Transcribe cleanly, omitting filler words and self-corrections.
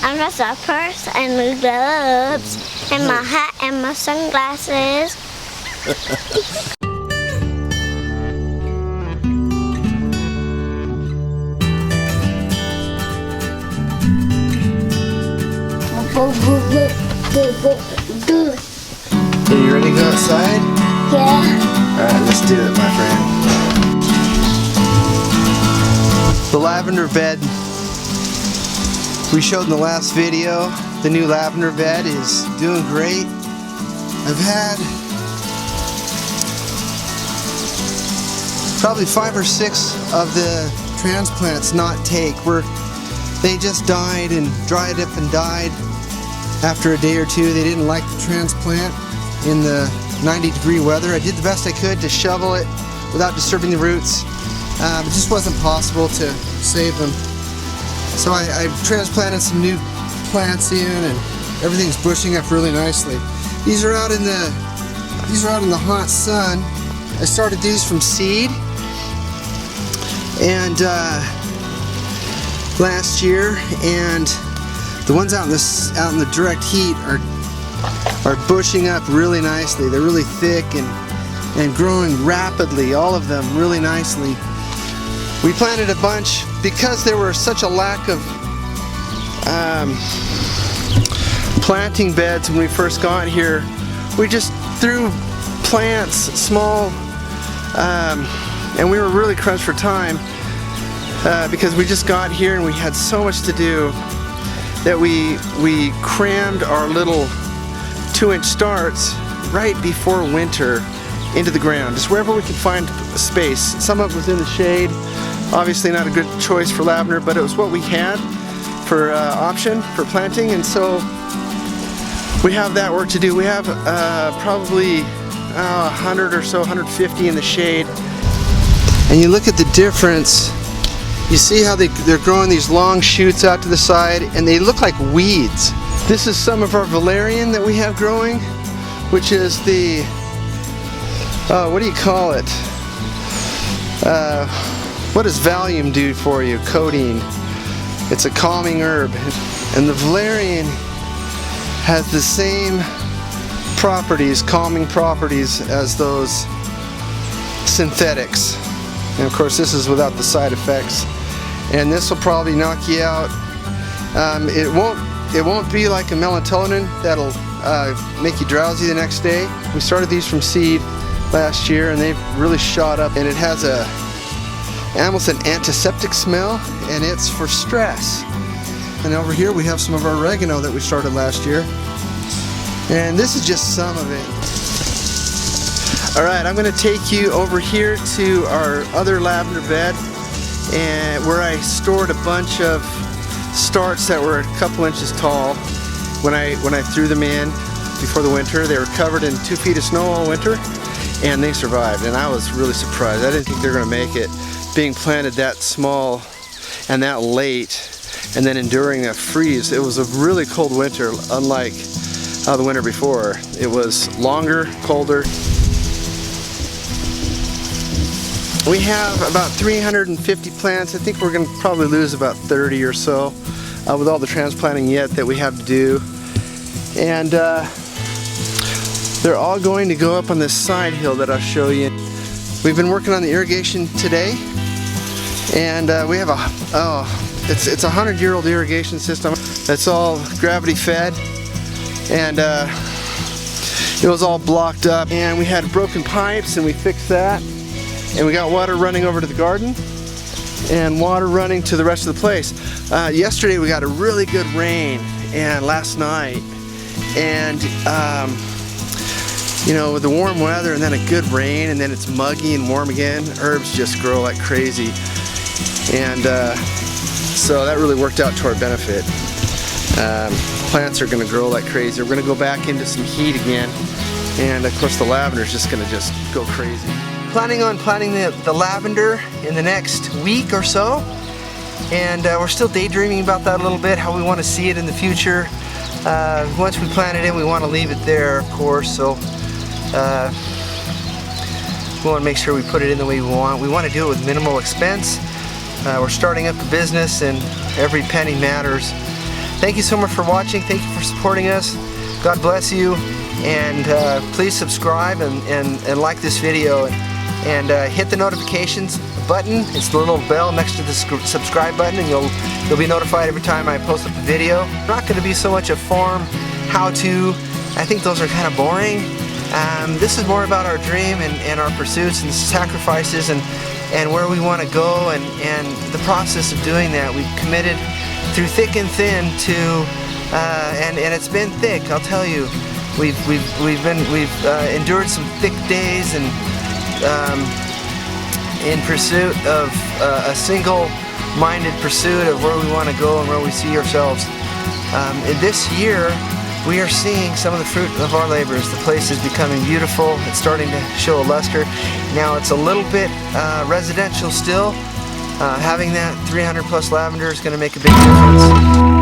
and that's a purse and the gloves and my hat and my sunglasses. Are you ready to go outside? Yeah. Alright, let's do it, my friend. The lavender bed we showed in the last video, the new lavender bed is doing great. I've had probably 5 or 6 of the transplants not take. They just died and dried up and died after a day or two. They didn't like the transplant in the 90-degree weather. I did the best I could to shovel it without disturbing the roots. It just wasn't possible to save them. So I transplanted some new plants in, and everything's bushing up really nicely. These are out in the hot sun. I started these from seed, and last year, and the ones out in the direct heat are bushing up really nicely. They're really thick and growing rapidly, all of them really nicely. We planted a bunch because there was such a lack of planting beds when we first got here. We just threw plants, small, and we were really crunched for time because we just got here and we had so much to do that we crammed our little 2-inch starts right before winter into the ground, just wherever we could find space. Some of it was in the shade. Obviously not a good choice for lavender, but it was what we had for option for planting, and so we have that work to do. We have probably 100 or so, 150 in the shade. And you look at the difference. You see how they're growing these long shoots out to the side, and they look like weeds. This is some of our valerian that we have growing, which is the, what do you call it? What does Valium do for you? Codeine. It's a calming herb. And the valerian has the same properties, calming properties, as those synthetics. And of course this is without the side effects. And this will probably knock you out. It won't be like a melatonin that'll make you drowsy the next day. We started these from seed last year and they've really shot up, and it has almost an antiseptic smell, and it's for stress. And over here we have some of our oregano that we started last year, and this is just some of it. Alright, I'm going to take you over here to our other lavender bed, and where I stored a bunch of starts that were a couple inches tall. When I threw them in before the winter, they were covered in 2 feet of snow all winter, and they survived, and I was really surprised. I didn't think they were going to make it, being planted that small and that late, and then enduring a freeze. It was a really cold winter, unlike the winter before. It was longer, colder. We have about 350 plants. I think we're going to probably lose about 30 or so with all the transplanting yet that we have to do. And they're all going to go up on this side hill that I'll show you. We've been working on the irrigation today, and we have it's a 100-year-old irrigation system that's all gravity fed, and it was all blocked up, and we had broken pipes, and we fixed that, and we got water running over to the garden and water running to the rest of the place. Yesterday we got a really good rain, and last night, and you know, with the warm weather and then a good rain and then it's muggy and warm again, herbs just grow like crazy. And so that really worked out to our benefit. Plants are going to grow like crazy. We're going to go back into some heat again, and of course the lavender is just going to go crazy. Planning on planting the lavender in the next week or so, and we're still daydreaming about that a little bit, how we want to see it in the future. Once we plant it in, we want to leave it there, of course, so we want to make sure we put it in the way we want. We want to do it with minimal expense. We're starting up a business, and every penny matters. thank you so much for watching. Thank you for supporting us. God bless you. And please subscribe and like this video, and hit the notifications button. It's the little bell next to the subscribe button, and you'll be notified every time I post up a video. It's not going to be so much a farm how-to. I think those are kind of boring. This is more about our dream and our pursuits and sacrifices and where we want to go, and the process of doing that. We've committed through thick and thin to, and it's been thick, I'll tell you. We've endured some thick days and in pursuit of a single-minded pursuit of where we want to go and where we see ourselves. In this year, we are seeing some of the fruit of our labors. The place is becoming beautiful. It's starting to show a luster. Now it's a little bit residential still. Having that 300 plus lavender is going to make a big difference.